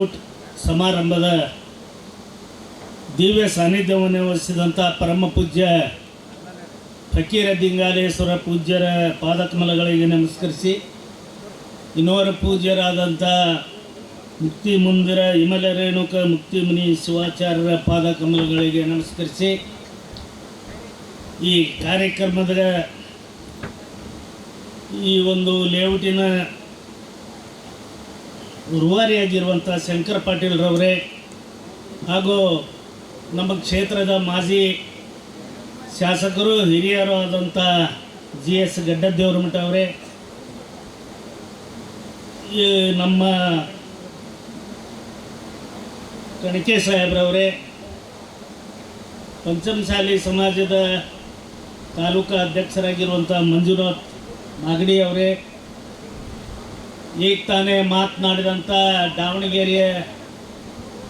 ಸಮಾರಂಭದ ದಿವ್ಯ ಸಾನ್ನಿಧ್ಯವನ್ನು ವಹಿಸಿದಂಥ ಪರಮ ಪೂಜ್ಯ ಫಕೀರ ದಿಂಗಾಲೇಶ್ವರ ಪೂಜ್ಯರ ಪಾದಕಮಲಗಳಿಗೆ ನಮಸ್ಕರಿಸಿ, ಇನ್ನೋರ ಪೂಜ್ಯರಾದಂಥ ಮುಕ್ತಿ ಮುಂದಿರ ಹಿಮಲ ರೇಣುಕ ಮುಕ್ತಿಮುನಿ ಶಿವಾಚಾರ್ಯರ ಪಾದಕಮಲಗಳಿಗೆ ನಮಸ್ಕರಿಸಿ, ಈ ಕಾರ್ಯಕ್ರಮದ ಈ ಒಂದು ಲೇಔಟಿನ ರೂವಾರಿಯಾಗಿರುವಂಥ ಶಂಕರ ಪಾಟೀಲ್ರವರೇ ಹಾಗೂ ನಮ್ಮ ಕ್ಷೇತ್ರದ ಮಾಜಿ ಶಾಸಕರು ಹಿರಿಯರು ಆದಂಥ GS ಗಡ್ಡದೇವರಮಠ ಅವರೇ, ಈ ನಮ್ಮ ಕಣಿಕೆ ಸಾಹೇಬ್ರವರೇ, ಪಂಚಮಸಾಲಿ ಸಮಾಜದ ತಾಲೂಕಾ ಅಧ್ಯಕ್ಷರಾಗಿರುವಂಥ ಮಂಜುನಾಥ್ ಮಾಗಡಿ ಅವರೇ, ಈಗ ತಾನೇ ಮಾತನಾಡಿದಂಥ ದಾವಣಗೆರೆಯ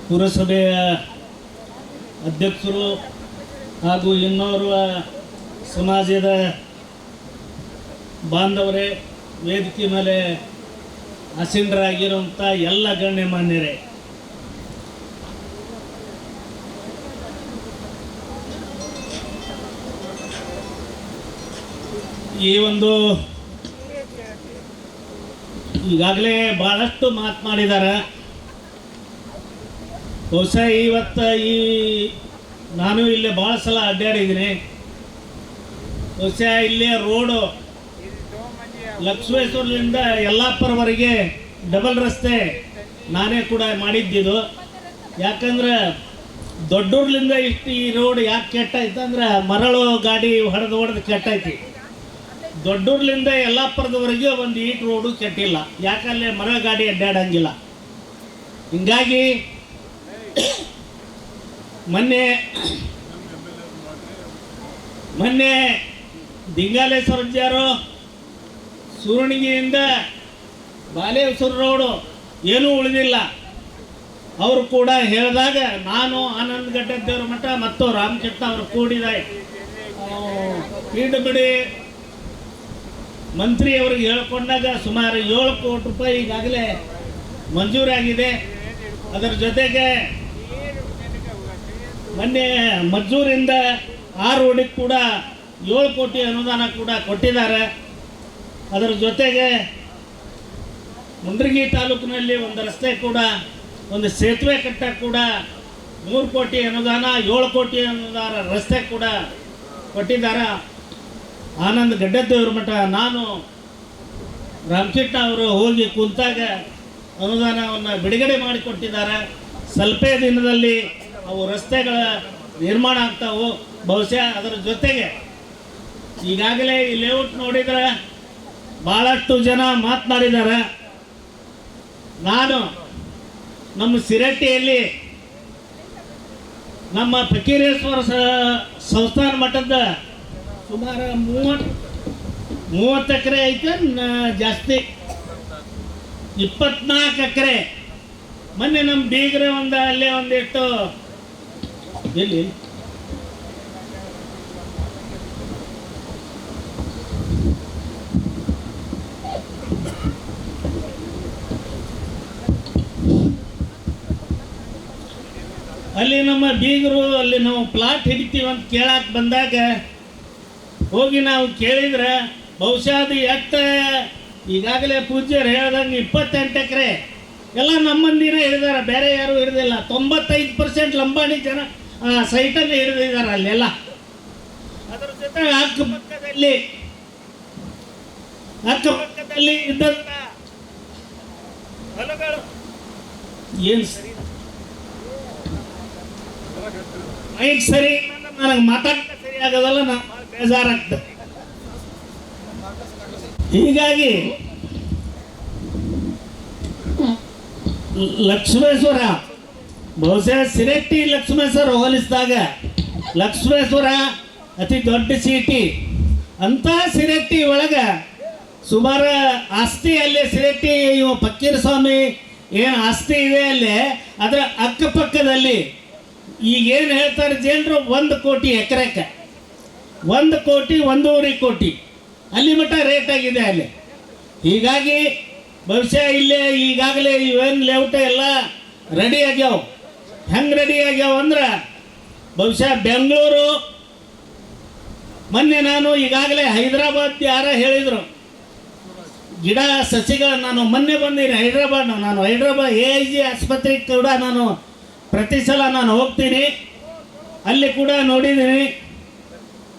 ಪುರಸಭೆಯ ಅಧ್ಯಕ್ಷರು ಹಾಗೂ ಇನ್ನೋರ್ವ ಸಮಾಜದ ಬಾಂಧವರೇ, ವೇದಿಕೆ ಮೇಲೆ ಆಸೀನರಾಗಿರುವಂಥ ಎಲ್ಲ ಗಣ್ಯಮಾನ್ಯರೇ, ಈ ಒಂದು ಈಗಾಗಲೇ ಭಾಳಷ್ಟು ಮಾತನಾಡಿದ್ದಾರೆ. ಬಹುಶಃ ಇವತ್ತು ನಾನು ಇಲ್ಲೇ ಭಾಳ ಸಲ ಅಡ್ಡಾಡಿದ್ದೀನಿ. ಬಹುಶಃ ಇಲ್ಲೇ ರೋಡು ಲಕ್ಷ್ಮೇಶ್ವರದಿಂದ ಯಲ್ಲಾಪುರವರೆಗೆ ಡಬಲ್ ರಸ್ತೆ ನಾನೇ ಕೂಡ ಮಾಡಿದ್ದಿದ್ದು. ಯಾಕಂದ್ರೆ ದೊಡ್ಡೂರ್ಲಿಂದ ಇಷ್ಟು ಈ ರೋಡ್ ಯಾಕೆ ಕೆಟ್ಟೈತೆ ಅಂದ್ರೆ ಮರಳು ಗಾಡಿ ಹೊಡೆದು ಕೆಟ್ಟೈತಿ. ದೊಡ್ಡೂರ್ಲಿಂದ ಯಲ್ಲಾಪುರದವರೆಗೆ ಒಂದು ಈಟ್ ರೋಡು ಕೆಟ್ಟಿಲ್ಲ, ಯಾಕಲ್ಲೇ ಮರ ಗಾಡಿ ಅಡ್ಡಾಡಂಗಿಲ್ಲ. ಹಿಂಗಾಗಿ ಮೊನ್ನೆ ದಿಂಗಾಲೇಶ್ವರಜ್ಜರು ಸೂರಣಿಗೆಯಿಂದ ಬಾಲೇಶ್ವರ ರೋಡು ಏನೂ ಉಳಿದಿಲ್ಲ ಅವರು ಕೂಡ ಹೇಳಿದಾಗ ನಾನು ಆನಂದ್ ಗಡ್ಡದೇವರಮಠ ಮತ್ತು ರಾಮಕೃಷ್ಣ ಅವರು ಕೂಡಿದ PWD ಮಂತ್ರಿಯವರಿಗೆ ಹೇಳ್ಕೊಂಡಾಗ ಸುಮಾರು 7 ಕೋಟಿ ರೂಪಾಯಿ ಈಗಾಗಲೇ ಮಂಜೂರಾಗಿದೆ. ಅದರ ಜೊತೆಗೆ ಮೊನ್ನೆ ಮದ್ದೂರಿಂದ ಆ ರೋಡಿಗೆ ಕೂಡ 7 ಕೋಟಿ ಅನುದಾನ ಕೂಡ ಕೊಟ್ಟಿದ್ದಾರೆ. ಅದರ ಜೊತೆಗೆ ಮುಂಡ್ರಿಗಿ ತಾಲೂಕಿನಲ್ಲಿ ಒಂದು ರಸ್ತೆ ಕೂಡ, ಒಂದು ಸೇತುವೆ ಕಟ್ಟಕ್ಕೆ ಕೂಡ 3 ಕೋಟಿ ಅನುದಾನ, 7 ಕೋಟಿ ಅನುದಾನ ರಸ್ತೆ ಕೂಡ ಕೊಟ್ಟಿದ್ದಾರೆ. ಆನಂದ್ ಗಡ್ಡದೇವರಮಠ ನಾನು ರಾಮಕೃಷ್ಣ ಅವರು ಹೋಗಿ ಕುಂತಾಗ ಅನುದಾನವನ್ನು ಬಿಡುಗಡೆ ಮಾಡಿಕೊಟ್ಟಿದ್ದಾರೆ. ಸ್ವಲ್ಪ ದಿನದಲ್ಲಿ ಅವು ರಸ್ತೆಗಳ ನಿರ್ಮಾಣ ಆಗ್ತಾವು. ಬಹುಶಃ ಅದರ ಜೊತೆಗೆ ಈಗಾಗಲೇ ಈ ಲೇಔಟ್ ನೋಡಿದರೆ ಭಾಳಷ್ಟು ಜನ ಮಾತನಾಡಿದ್ದಾರೆ. ನಾನು ನಮ್ಮ ಸಿರಟ್ಟಿಯಲ್ಲಿ ನಮ್ಮ ಫಕೀರೇಶ್ವರ ಸಂಸ್ಥಾನ ಮಠದ ಸುಮಾರು 30 ಎಕರೆ ಐತೆ, ಜಾಸ್ತಿ 24 ಎಕರೆ. ಮೊನ್ನೆ ನಮ್ಮ ಬೀಗರೆ ಅಲ್ಲೇ ಒಂದಿಟ್ಟು ಎಲ್ಲಿ ಅಲ್ಲಿ ನಮ್ಮ ಬೀಗರು ಅಲ್ಲಿ ನಾವು ಪ್ಲಾಟ್ ಹಿಡಿತೀವಿ ಅಂತ ಕೇಳಕ್ಕೆ ಬಂದಾಗ ಹೋಗಿ ನಾವು ಕೇಳಿದ್ರೆ ಬಹುಶಃ ಅದು ಎಷ್ಟು ಈಗಾಗಲೇ ಪೂಜ್ಯರು ಹೇಳ್ದಂಗೆ 28 ಎಕರೆ ಎಲ್ಲ ನಮ್ಮಂದಿನೇ ಹಿಡಿದಾರೆ, ಬೇರೆ ಯಾರು ಹಿಡಿದಿಲ್ಲ. 95% ಲಂಬಾಣಿ ಜನ ಸೈಟನ್ನು ಹಿಡಿದಿದ್ದಾರೆ ಅಲ್ಲೆಲ್ಲ. ಅದರ ಜೊತೆ ಅಕ್ಕಪಕ್ಕದಲ್ಲಿ ಇದ್ದಂಥ ಹೊಲಗಳು ಏನು ಸರಿ ಮೈಕ್ ಸರಿ ನನಗೆ ಮಾತಾಡ್ತಾ ಸರಿ ಆಗೋದಲ್ಲ, ನಾನು ಬೇಜಾರಾಗ್ತದೆ. ಹೀಗಾಗಿ ಲಕ್ಷ್ಮೇಶ್ವರ ಬಹುಶಃ ಸಿರಟ್ಟಿ ಲಕ್ಷ್ಮೇಶ್ವರ ಹೋಲಿಸಿದಾಗ ಲಕ್ಷ್ಮೇಶ್ವರ ಅತಿ ದೊಡ್ಡ ಸಿಟಿ ಅಂತ. ಸಿರಟ್ಟಿ ಒಳಗೆ ಸುಮಾರು ಆಸ್ತಿ ಅಲ್ಲೇ ಸಿರಟ್ಟಿ ಇವ ಫಕೀರ ಸ್ವಾಮಿ ಏನು ಆಸ್ತಿ ಇದೆ ಅಲ್ಲೇ, ಅದರ ಅಕ್ಕಪಕ್ಕದಲ್ಲಿ ಈಗೇನು ಹೇಳ್ತಾರೆ ಜನರು 1 ಕೋಟಿ ಎಕರೆಕ್ಕೆ 1 ಕೋಟಿ 1.5 ಕೋಟಿ ಅಲ್ಲಿ ಮಟ್ಟ ರೇಟ್ ಆಗಿದೆ ಅಲ್ಲಿ. ಹೀಗಾಗಿ ಬಹುಶಃ ಇಲ್ಲೇ ಈಗಾಗಲೇ UN ಲೇಔಟ್ ಎಲ್ಲ ರೆಡಿ ಆಗ್ಯಾವ. ಹೆಂಗೆ ರೆಡಿ ಆಗ್ಯಾವ ಅಂದ್ರೆ ಬಹುಶಃ ಬೆಂಗಳೂರು, ಮೊನ್ನೆ ನಾನು ಈಗಾಗಲೇ ಹೈದರಾಬಾದ್ ಯಾರ ಹೇಳಿದರು ಗಿಡ ಸಸಿಗಳು, ನಾನು ಮೊನ್ನೆ ಬಂದೀನಿ ನಾನು ಹೈದರಾಬಾದ್ AIG ಆಸ್ಪತ್ರೆಗೆ ಕೂಡ ನಾನು ಪ್ರತಿ ಸಲ ನಾನು ಹೋಗ್ತೀನಿ, ಅಲ್ಲಿ ಕೂಡ ನೋಡಿದ್ದೀನಿ.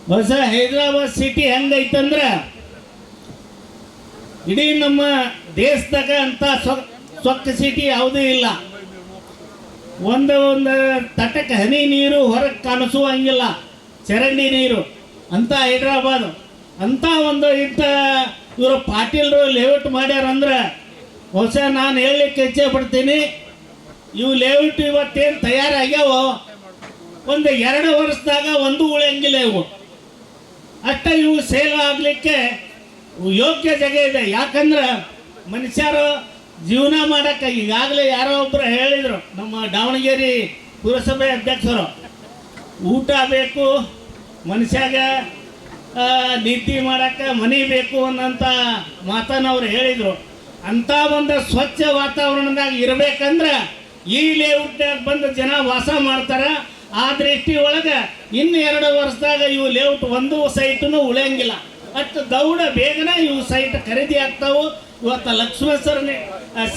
ಬಹುಶಃ ಹೈದರಾಬಾದ್ ಸಿಟಿ ಹೆಂಗೈತಂದ್ರೆ ಇಡೀ ನಮ್ಮ ದೇಶದಾಗ ಅಂತ ಸ್ವಚ್ಛ ಸಿಟಿ ಯಾವುದೂ ಇಲ್ಲ. ಒಂದು ತಟಕ್ಕೆ ಹನಿ ನೀರು ಹೊರಗೆ ಕಾಣಿಸುವಂಗಿಲ್ಲ, ಚರಂಡಿ ನೀರು ಅಂತ ಹೈದರಾಬಾದ್ ಅಂತ ಇಂಥ ಇವರು ಪಾಟೀಲರು ಲೇಔಟ್ ಮಾಡ್ಯಾರಂದ್ರೆ ಬಹುಶಃ ನಾನು ಹೇಳಲಿಕ್ಕೆ ಇಚ್ಛೆ ಪಡ್ತೀನಿ, ಇವು ಲೇಔಟ್ ಇವತ್ತೇನು ತಯಾರಾಗ್ಯಾವ ಒಂದು 2 ವರ್ಷದಾಗ ಒಂದು ಉಳಿಯಂಗಿಲ್ಲ. ಇವು ಅಷ್ಟೇ ಇವು ಸೇಲ್ ಆಗಲಿಕ್ಕೆ ಯೋಗ್ಯ ಜಾಗ ಇದೆ. ಯಾಕಂದ್ರೆ ಮನುಷ್ಯರು ಜೀವನ ಮಾಡೋಕ್ಕೆ ಈಗಾಗಲೇ ಯಾರೋ ಒಬ್ಬರು ಹೇಳಿದರು, ನಮ್ಮ ದಾವಣಗೆರೆ ಪುರಸಭೆ ಅಧ್ಯಕ್ಷರು, ಊಟ ಬೇಕು ಮನುಷ್ಯಾಗ, ನಿದ್ದೆ ಮಾಡೋಕ್ಕೆ ಮನೆ ಬೇಕು ಅನ್ನೋಂಥ ಮಾತನ್ನು ಅವ್ರು ಹೇಳಿದರು. ಅಂಥ ಒಂದು ಸ್ವಚ್ಛ ವಾತಾವರಣದಾಗ ಇರಬೇಕಂದ್ರೆ ಈ ಲೇಔಟ್ನಾಗ ಬಂದು ಜನ ವಾಸ ಮಾಡ್ತಾರೆ. ಆ ದೃಷ್ಟಿ ಒಳಗೆ ಇನ್ನು 2 ವರ್ಷದಾಗ ಇವು ಲೇಔಟ್ ಒಂದು ಸೈಟನ್ನು ಉಳಿಯಂಗಿಲ್ಲ. ಅಷ್ಟು ದೌಡ ಬೇಗನೆ ಇವು ಸೈಟ್ ಖರೀದಿ ಆಗ್ತಾವೆ. ಇವತ್ತು ಲಕ್ಷ್ಮೇಶ್ವರ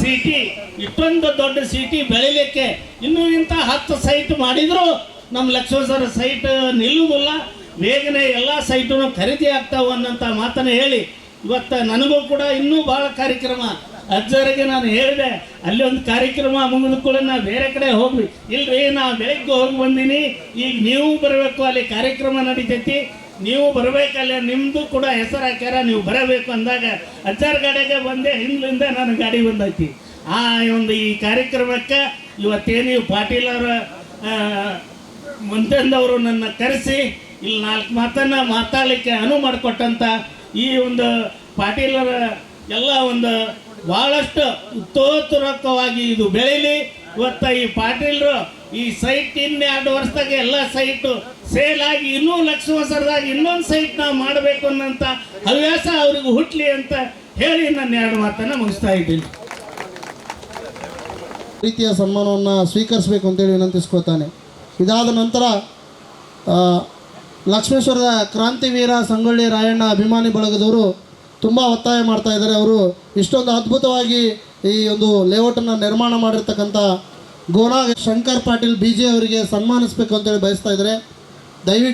ಸಿಟಿ ಇಷ್ಟೊಂದು ದೊಡ್ಡ ಸಿಟಿ ಬೆಳಿಲಿಕ್ಕೆ ಇನ್ನೂ ಇಂಥ 10 ಸೈಟ್ ಮಾಡಿದ್ರು ನಮ್ಮ ಲಕ್ಷ್ಮೇಶ್ವರ ಸೈಟ್ ನಿಲ್ಲುವುದಿಲ್ಲ. ಬೇಗನೆ ಎಲ್ಲ ಸೈಟನ್ನು ಖರೀದಿ ಆಗ್ತಾವೆ ಅನ್ನೋಂಥ ಮಾತನ್ನು ಹೇಳಿ ಇವತ್ತು ನನಗೂ ಕೂಡ ಇನ್ನೂ ಭಾಳ ಕಾರ್ಯಕ್ರಮ ಅಜ್ಜರಿಗೆ ನಾನು ಹೇಳಿದೆ, ಅಲ್ಲಿ ಒಂದು ಕಾರ್ಯಕ್ರಮ ಮುಗಿದ ಕೂಡ ನಾ ಬೇರೆ ಕಡೆ ಹೋಗ್ವಿ. ಇಲ್ರಿ ನಾ ಬೆಳಗ್ಗೆ ಹೋಗಿ ಬಂದೀನಿ, ಈಗ ನೀವು ಬರಬೇಕು, ಅಲ್ಲಿ ಕಾರ್ಯಕ್ರಮ ನಡೀತೈತಿ, ನೀವು ಬರಬೇಕಲ್ಲ, ನಿಮ್ಮದು ಕೂಡ ಹೆಸರು ಹಾಕ್ಯಾರ, ನೀವು ಬರಬೇಕು ಅಂದಾಗ ಅಜ್ಜಾರ ಗಾಡಿಗೆ ಬಂದೆ, ಹಿಂದ್ಲಿಂದ ನನ್ನ ಗಾಡಿ ಬಂದೈತಿ. ಆ ಈ ಕಾರ್ಯಕ್ರಮಕ್ಕೆ ಇವತ್ತೇನು ಪಾಟೀಲ್ ಅವರ ಮಂತ್ರಿಯವರು ನನ್ನ ಕರೆಸಿ ಇಲ್ಲಿ 4 ಮಾತನ್ನು ಮಾತಾಡಲಿಕ್ಕೆ ಅನುವು ಮಾಡಿಕೊಟ್ಟಂಥ ಈ ಪಾಟೀಲರ ಎಲ್ಲ ಭಾಳಷ್ಟು ಉತ್ತೋತ್ತರವಾಗಿ ಇದು ಬೆಳೀಲಿ. ಇವತ್ತು ಈ ಪಾಟೀಲರು ಈ ಸೈಟ್ ಇನ್ನು 2 ವರ್ಷದಾಗ ಎಲ್ಲ ಸೈಟು ಸೇಲ್ ಆಗಿ ಇನ್ನೂ ಲಕ್ಷ್ಮೇಶ್ವರದಾಗ ಇನ್ನೊಂದು ಸೈಟ್ ನಾವು ಮಾಡಬೇಕು ಅನ್ನೋಂಥ ಹವ್ಯಾಸ ಅವ್ರಿಗೆ ಹುಟ್ಟಲಿ ಅಂತ ಹೇಳಿ ನನ್ನ 2 ಮಾತನ್ನು ಮುಗಿಸ್ತಾ ಇದ್ದೀನಿ. ರೀತಿಯ ಸನ್ಮಾನವನ್ನು ಸ್ವೀಕರಿಸಬೇಕು ಅಂತೇಳಿ ವಿನಂತಿಸ್ಕೊಳ್ತಾನೆ. ಇದಾದ ನಂತರ ಲಕ್ಷ್ಮೇಶ್ವರದ ಕ್ರಾಂತಿವೀರ ಸಂಗೊಳ್ಳಿ ರಾಯಣ್ಣ ಅಭಿಮಾನಿ ಬಳಗದವರು ತುಂಬ ಒತ್ತಾಯ ಮಾಡ್ತಾ ಇದ್ದಾರೆ. ಅವರು ಇಷ್ಟೊಂದು ಅದ್ಭುತವಾಗಿ ಈ ಒಂದು ಲೇಔಟನ್ನು ನಿರ್ಮಾಣ ಮಾಡಿರ್ತಕ್ಕಂಥ ಗೋನಾ ಶಂಕರ್ ಪಾಟೀಲ್ BJ ಅವರಿಗೆ ಸನ್ಮಾನಿಸಬೇಕು ಅಂತೇಳಿ ಬಯಸ್ತಾ ಇದ್ದಾರೆ. ದಯವಿಟ್ಟು